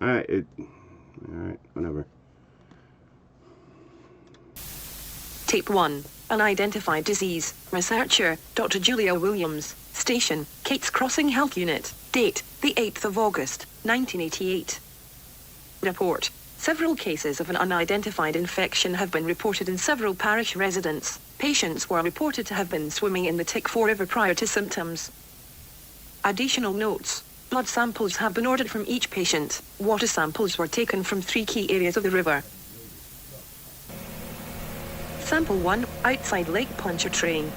Alright, whatever. Tape 1. Unidentified disease. Researcher, Dr. Julia Williams. Station, Kate's Crossing Health Unit. Date, the 8th of August, 1988. Report. Several cases of an unidentified infection have been reported in several parish residents. Patients were reported to have been swimming in the Tick-4 River prior to symptoms. Additional notes. Blood samples have been ordered from each patient. Water samples were taken from 3 key areas of the river. Sample 1, outside Lake Pontchartrain.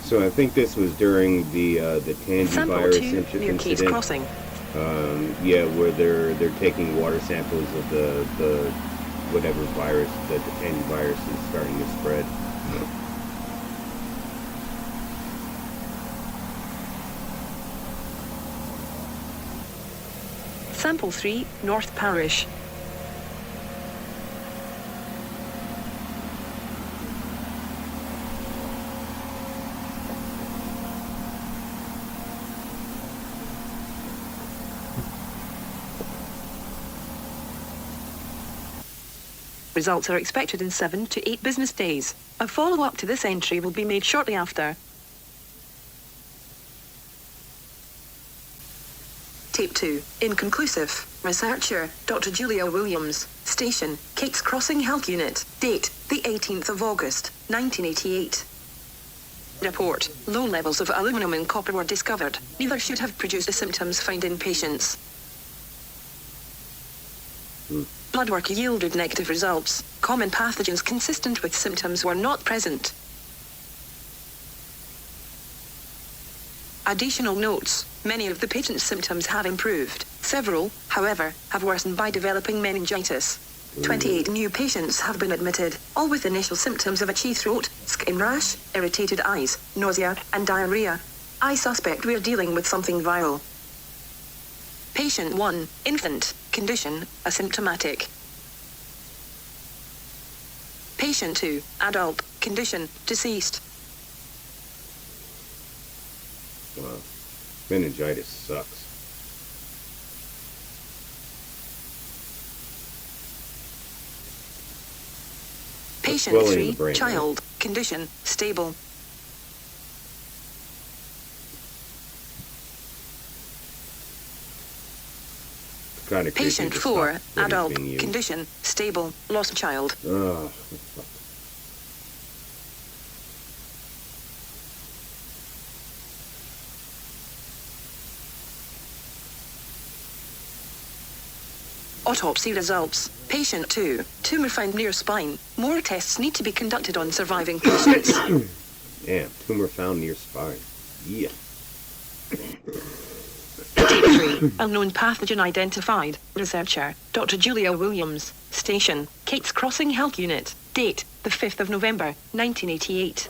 So I think this was during the Tangi Sample virus 2, near Kate's incident. Crossing. Yeah, where they're taking water samples of the whatever virus that the Tangi virus is starting to spread. Sample 3, North Parish. Results are expected in 7 to 8 business days. A follow-up to this entry will be made shortly after. Tape 2. Inconclusive. Researcher, Dr. Julia Williams. Station, Kate's Crossing Health Unit. Date, the 18th of August, 1988. Report. Low levels of aluminum and copper were discovered. Neither should have produced the symptoms found in patients. Blood work yielded negative results. Common pathogens consistent with symptoms were not present. Additional notes. Many of the patient's symptoms have improved. Several, however, have worsened by developing meningitis. 28 new patients have been admitted, all with initial symptoms of itchy throat, skin rash, irritated eyes, nausea, and diarrhea. I suspect we're dealing with something viral. Patient 1, infant, condition, asymptomatic. Patient 2, adult, condition, deceased. Wow. Meningitis sucks. Patient Swelling in the 3, brain, child, condition, stable. Kind of creepy Patient to 4, stop what is adult, being used. condition, stable, lost child. Oh, fuck. Autopsy results. Patient 2, tumor found near spine. More tests need to be conducted on surviving patients. Damn, tumor found near spine. Yeah. Tape 3, unknown pathogen identified. Researcher, Dr. Julia Williams. Station, Kate's Crossing Health Unit. Date, the 5th of November, 1988.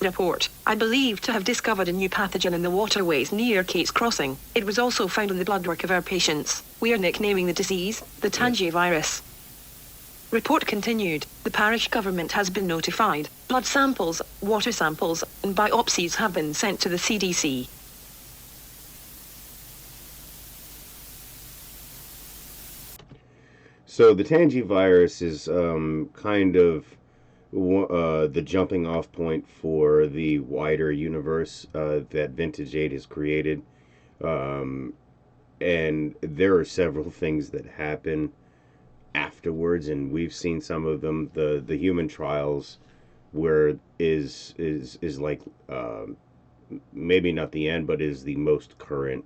Report. I believe to have discovered a new pathogen in the waterways near Kate's Crossing. It was also found in the bloodwork of our patients. We are nicknaming the disease the Tangi virus. Report continued. The parish government has been notified. Blood samples, water samples, and biopsies have been sent to the CDC. So the Tangi virus is kind of the jumping off point for the wider universe that Vintage 8 has created. And there are several things that happen afterwards, and we've seen some of them. The human trials where is like maybe not the end, but is the most current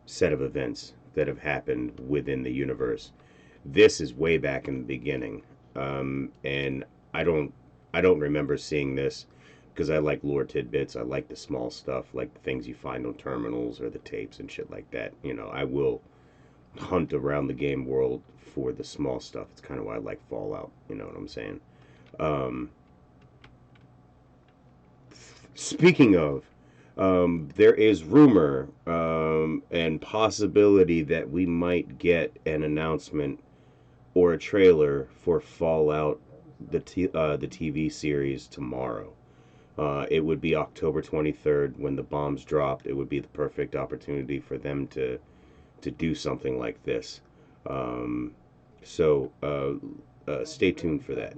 set of events that have happened within the universe. This is way back in the beginning. And I don't remember seeing this because I like lore tidbits. I like the small stuff, like the things you find on terminals or the tapes and shit like that. You know, I will hunt around the game world for the small stuff. It's kind of why I like Fallout. You know what I'm saying? Speaking of, There is rumor and possibility that we might get an announcement or a trailer for Fallout, the TV series tomorrow. It would be October 23rd when the bombs dropped. It would be the perfect opportunity for them to do something like this. Um, so stay tuned for that.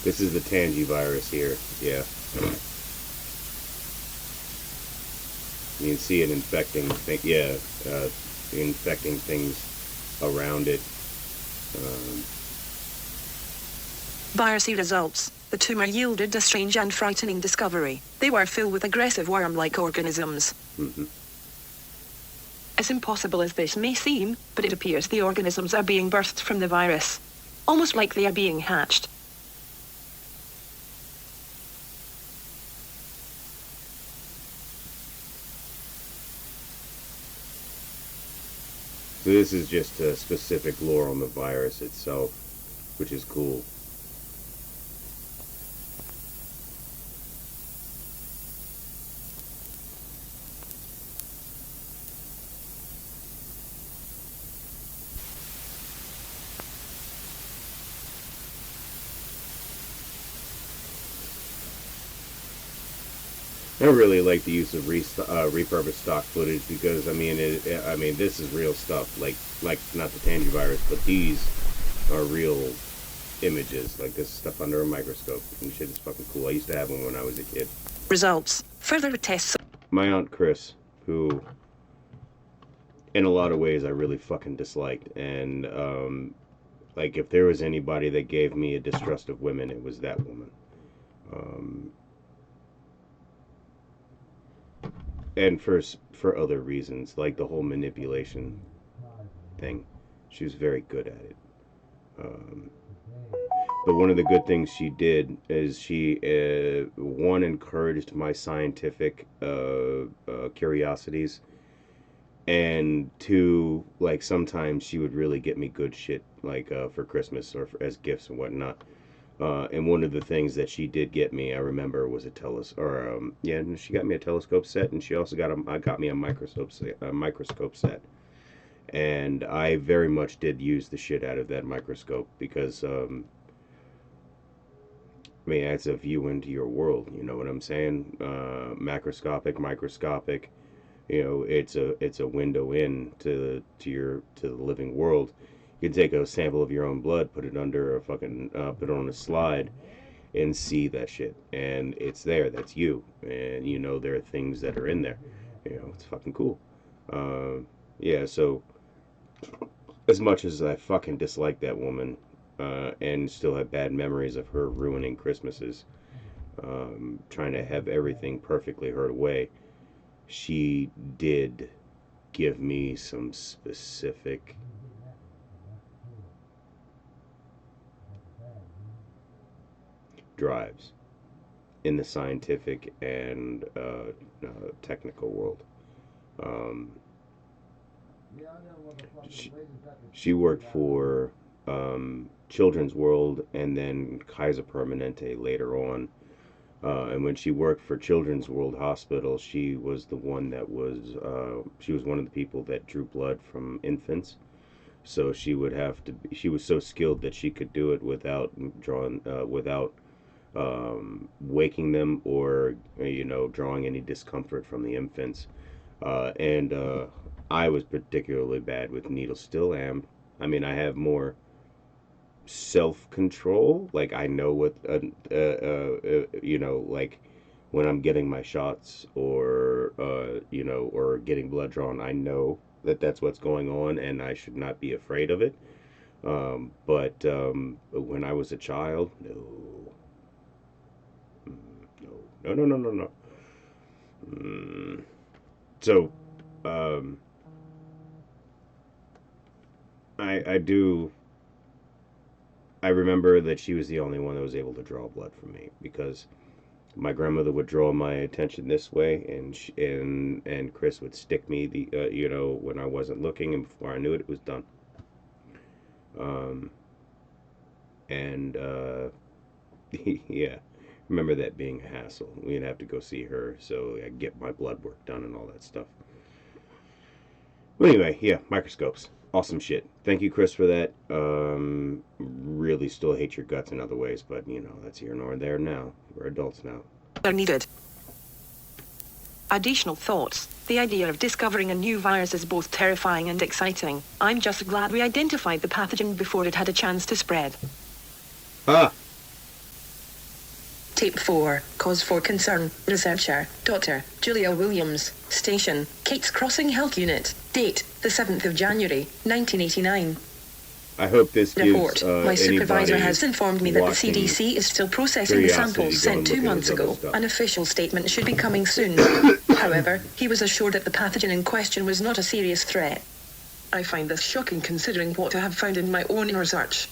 This is the Tangy virus here. Yeah. You can see it infecting, yeah, infecting things around it. Um, Biopsy results. The tumor yielded a strange and frightening discovery. They were filled with aggressive worm-like organisms. mhm. As impossible as this may seem, but it appears the organisms are being birthed from the virus. Almost like they are being hatched. So this is just a specific lore on the virus itself, which is cool. I really like the use of repurposed stock footage because I mean this is real stuff. Like not the tangivirus, but these are real images. Like this stuff under a microscope and shit is fucking cool. I used to have one when I was a kid. Results. Further tests. My aunt Chris, who in a lot of ways I really fucking disliked, and like if there was anybody that gave me a distrust of women, it was that woman. Um, and for other reasons, like the whole manipulation thing. She was very good at it. Um, but one of the good things she did is she, one, encouraged my scientific curiosities, and two, like sometimes she would really get me good shit, like for Christmas or as gifts and whatnot. And one of the things that she did get me, I remember, was a yeah, she got me a telescope set, and she also got me a microscope set. And I very much did use the shit out of that microscope because I mean it's a view into your world. You know what I'm saying? Macroscopic, microscopic. You know, it's a window in to the living world. You can take a sample of your own blood, put it under a fucking put it on a slide, and see that shit, and it's there. That's you, and you know there are things that are in there. You know, it's fucking cool. Yeah, so as much as I fucking dislike that woman, and still have bad memories of her ruining Christmases, trying to have everything perfectly her way, she did give me some specific drives in the scientific and technical world. Um, she, she worked for Children's World and then Kaiser Permanente later on. And when she worked for Children's World Hospital, she was the one that was she was one of the people that drew blood from infants. So she would have to. She was so skilled that she could do it without waking them or drawing any discomfort from the infants. And I was particularly bad with needles. Still am. I mean, I have more self control. Like I know what like when I'm getting my shots or or getting blood drawn, I know. that that's what's going on, and I should not be afraid of it. But when I was a child, no, no, no, no, no, no, no. Mm. So, um, I do. I remember that she was the only one that was able to draw blood from me because my grandmother would draw my attention this way, and Chris would stick me when I wasn't looking, and before I knew it, it was done. Um, and yeah, remember that being a hassle. We'd have to go see her, so I get my blood work done and all that stuff. Well, anyway, yeah, microscopes, awesome shit. Thank you, Chris, for that. Really still hate your guts in other ways, but that's here nor there now. We're adults now. Are needed. Additional thoughts. The idea of discovering a new virus is both terrifying and exciting. I'm just glad we identified the pathogen before it had a chance to spread. Ah! Tape 4. Cause for concern. Researcher. Dr. Julia Williams. Station. Kate's Crossing Health Unit. Date. The 7th of January, 1989. I hope this gives Report. My supervisor has informed me that the CDC is still processing the samples sent 2 months ago. An official statement should be coming soon. However, he was assured that the pathogen in question was not a serious threat. I find this shocking considering what I have found in my own research.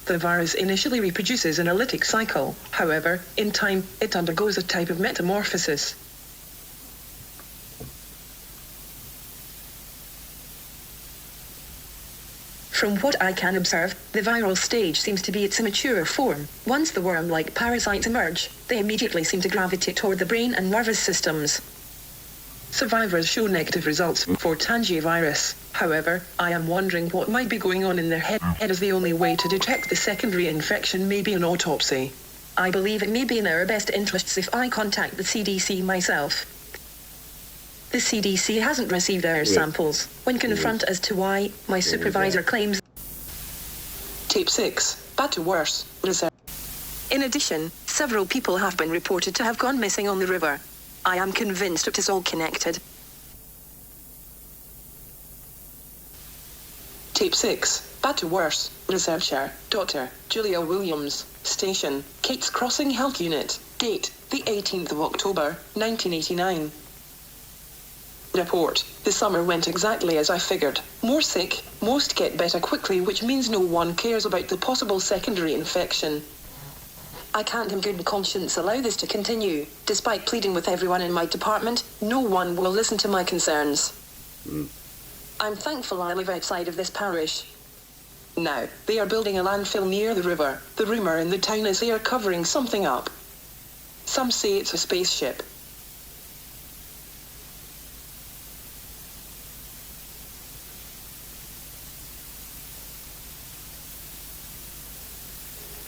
The virus initially reproduces in a lytic cycle. However, in time, it undergoes a type of metamorphosis. From what I can observe, the viral stage seems to be its immature form. Once the worm-like parasites emerge, they immediately seem to gravitate toward the brain and nervous systems. Survivors show negative results for tangivirus. However, I am wondering what might be going on in their head, as the only way to detect the secondary infection may be an autopsy. I believe it may be in our best interests if I contact the CDC myself. The CDC hasn't received our samples. When confronted as to why, my supervisor claims... Tape 6. Bad to worse. Research. In addition, several people have been reported to have gone missing on the river. I am convinced it is all connected. Tape 6. Bad to worse. Researcher. Dr. Julia Williams. Station. Kate's Crossing Health Unit. Date. The 18th of October, 1989. Report. The summer went exactly as I figured. More sick, most get better quickly, which means no one cares about the possible secondary infection. I can't in good conscience allow this to continue. Despite pleading with everyone in my department, no one will listen to my concerns. I'm thankful I live outside of this parish. Now, they are building a landfill near the river. The rumor in the town is they are covering something up. Some say it's a spaceship.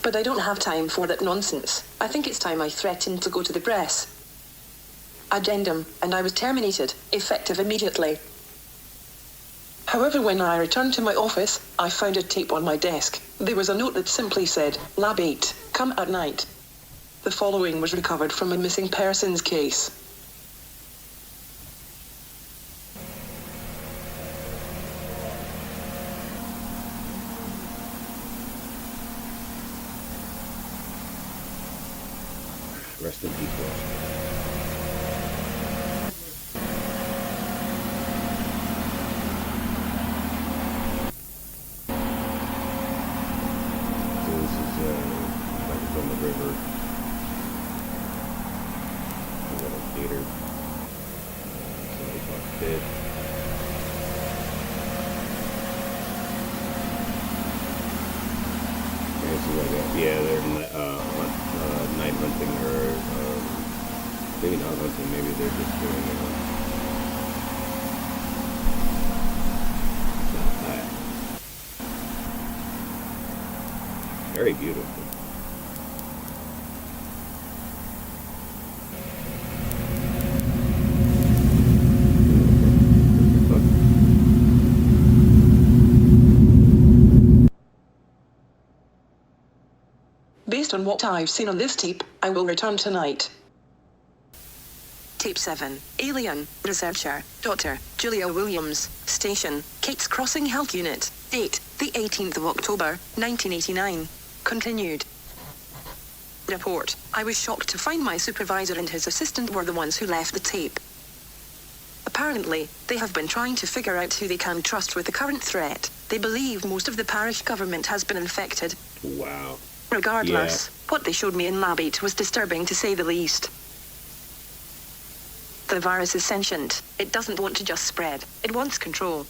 But I don't have time for that nonsense. I think it's time I threatened to go to the press. Addendum, and I was terminated, effective immediately. However, when I returned to my office, I found a tape on my desk. There was a note that simply said, Lab 8, come at night. The following was recovered from a missing persons case. Rest in peace, Washington. So this is like from the river. A little theater. Somebody bought pit. And this is like they're night hunting or maybe not hunting, maybe they're just doing that. Very beautiful. Based on what I've seen on this tape, I will return tonight. Tape 7. Alien. Researcher. Dr. Julia Williams. Station. Kate's Crossing Health Unit. Date. The 18th of October, 1989. Continued. Report. I was shocked to find my supervisor and his assistant were the ones who left the tape. Apparently, they have been trying to figure out who they can trust with the current threat. They believe most of the parish government has been infected. Wow. Regardless, what they showed me in Lab 8 was disturbing to say the least. The virus is sentient. It doesn't want to just spread. It wants control.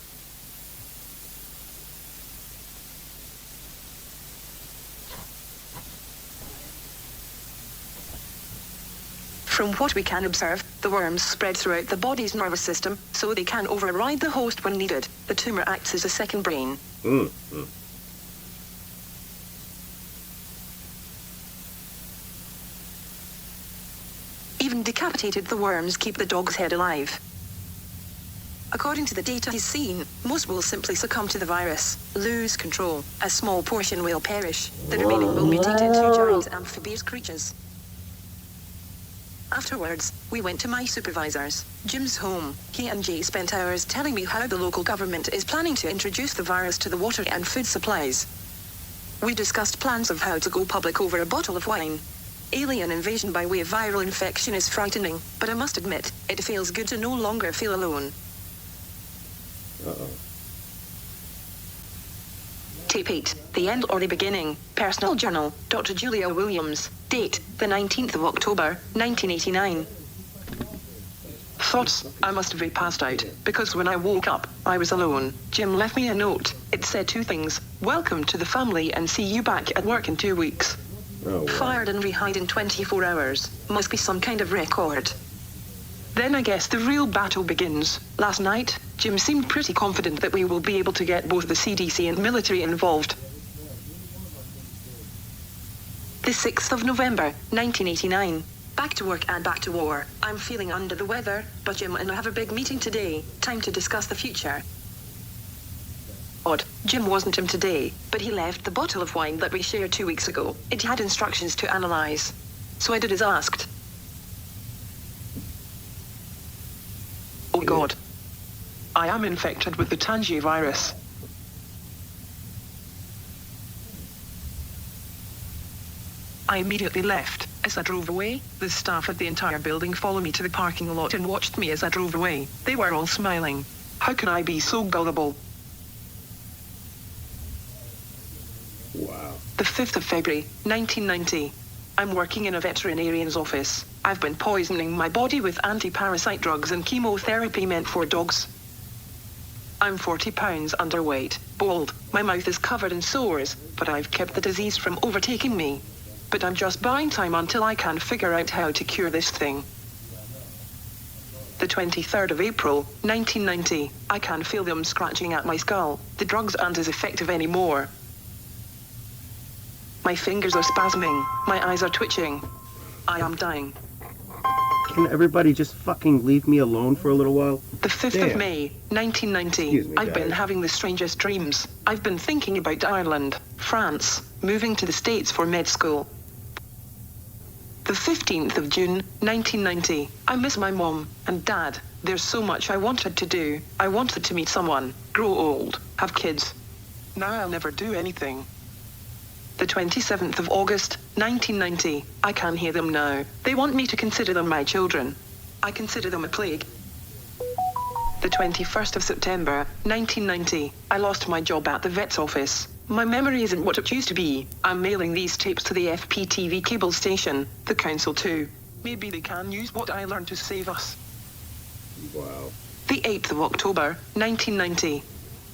From what we can observe, the worms spread throughout the body's nervous system, so they can override the host when needed. The tumor acts as a second brain. Even decapitated, the worms keep the dog's head alive. According to the data he's seen, most will simply succumb to the virus, lose control. A small portion will perish. The remaining will mutate into giant amphibious creatures. Afterwards, we went to my supervisor's, Jim's home. He and Jay spent hours telling me how the local government is planning to introduce the virus to the water and food supplies. We discussed plans of how to go public over a bottle of wine. Alien invasion by way of viral infection is frightening, but I must admit, it feels good to no longer feel alone. Tape 8, The End or the Beginning, Personal Journal, Dr. Julia Williams, date, the 19th of October, 1989. Thoughts, I must have passed out, because when I woke up, I was alone. Jim left me a note. It said two things: welcome to the family and see you back at work in 2 weeks. Oh, wow. Fired and rehired in 24 hours. Must be some kind of record. Then I guess the real battle begins. Last night, Jim seemed pretty confident that we will be able to get both the CDC and military involved. The 6th of November, 1989. Back to work and back to war. I'm feeling under the weather, but Jim and I have a big meeting today. Time to discuss the future. Odd, Jim wasn't in today, but he left the bottle of wine that we shared 2 weeks ago. It had instructions to analyze. So I did as asked. Oh God. I am infected with the Tangier virus. I immediately left. As I drove away, the staff at the entire building followed me to the parking lot and watched me as I drove away. They were all smiling. How can I be so gullible? Wow. The 5th of February, 1990. I'm working in a veterinarian's office. I've been poisoning my body with anti-parasite drugs and chemotherapy meant for dogs. I'm 40 pounds underweight, bald, my mouth is covered in sores, but I've kept the disease from overtaking me. But I'm just buying time until I can figure out how to cure this thing. The 23rd of April, 1990. I can feel them scratching at my skull. The drugs aren't as effective anymore. My fingers are spasming. My eyes are twitching. I am dying. Can everybody just fucking leave me alone for a little while? The 5th of May, 1990. Excuse me, I've been guys. having the strangest dreams. I've been thinking about Ireland, France, moving to the States for med school. The 15th of June, 1990. I miss my mom and dad. There's so much I wanted to do. I wanted to meet someone, grow old, have kids. Now I'll never do anything. The 27th of August, 1990. I can hear them now. They want me to consider them my children. I consider them a plague. The 21st of September, 1990. I lost my job at the vet's office. My memory isn't what it used to be. I'm mailing these tapes to the FPTV cable station, the council too. Maybe they can use what I learned to save us. Wow. The 8th of October, 1990.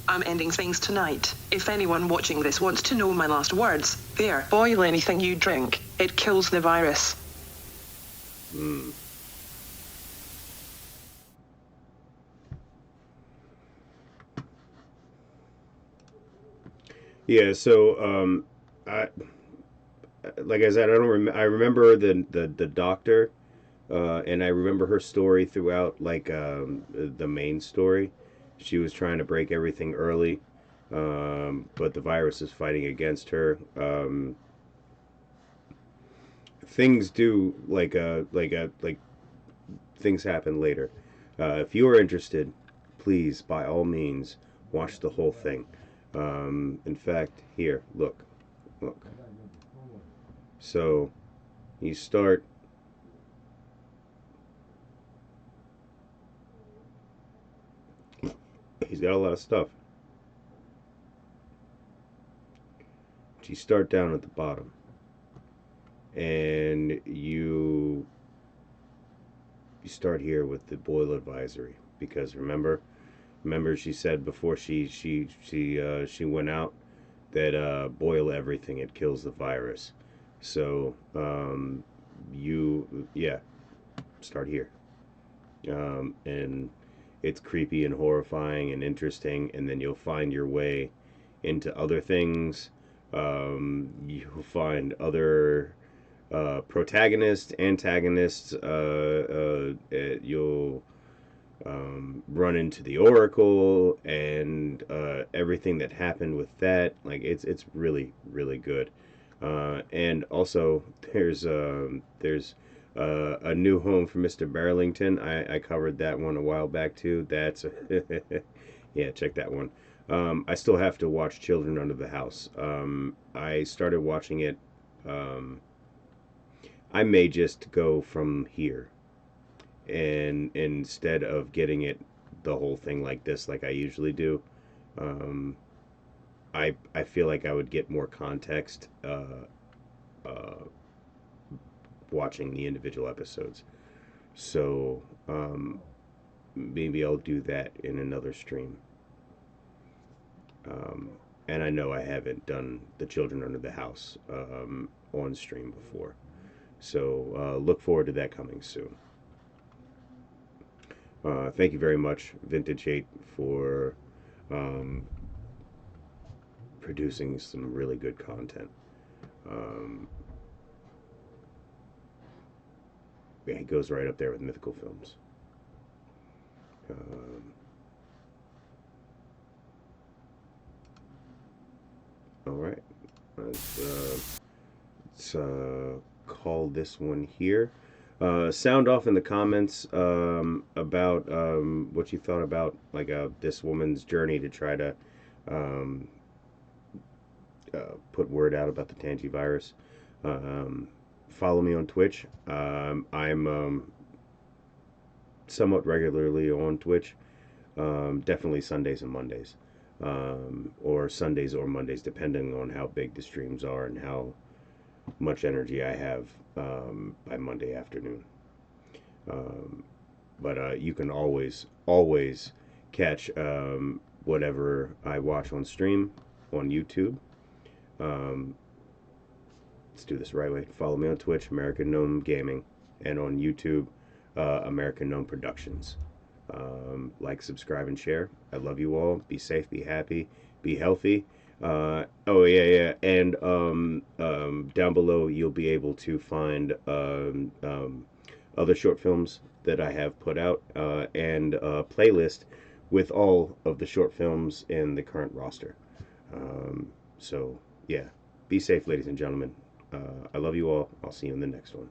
I'm ending things tonight. If anyone watching this wants to know my last words, there. Boil anything you drink. It kills the virus. Yeah, so I like I said, I don't I remember the doctor, and I remember her story throughout, like the main story. She was trying to break everything early, but the virus is fighting against her. Things do like things happen later. If you are interested, please, by all means, watch the whole thing. In fact, here, look, look. So, you start. He's got a lot of stuff. But you start down at the bottom, and you start here with the boil advisory, because remember she said before she went out that boil everything, it kills the virus. So you yeah, start here. And it's creepy and horrifying and interesting, and then you'll find your way into other things. You'll find other protagonists, antagonists. You'll run into the Oracle and everything that happened with that. Like it's really really good. And also there's a new home for Mr. Burlington. I covered that one a while back too. That's yeah, check that one. I still have to watch Children Under the House. I started watching it. I may just go from here, and instead of getting it the whole thing like this, like I usually do, um, I feel like I would get more context uh, watching the individual episodes. So maybe I'll do that in another stream. Um, and I know I haven't done the Children Under the House on stream before. So look forward to that coming soon. Thank you very much, Vintage 8, for um, producing some really good content. Um, yeah, he goes right up there with mythical films. Um, all right. Let's call this one here. Sound off in the comments about what you thought about like this woman's journey to try to um, put word out about the Tangi virus. Follow me on Twitch. I'm somewhat regularly on Twitch. Definitely Sundays and Mondays, or Sundays or Mondays, depending on how big the streams are and how much energy I have by Monday afternoon. Um, but you can always catch whatever I watch on stream on YouTube. Um, let's do this the right way. Follow me on Twitch, American Gnome Gaming, and on YouTube, American Gnome Productions. Like, subscribe, and share. I love you all. Be safe, be happy, be healthy. Oh yeah, and down below you'll be able to find other short films that I have put out, and a playlist with all of the short films in the current roster. So yeah, be safe, ladies and gentlemen. I love you all. I'll see you in the next one.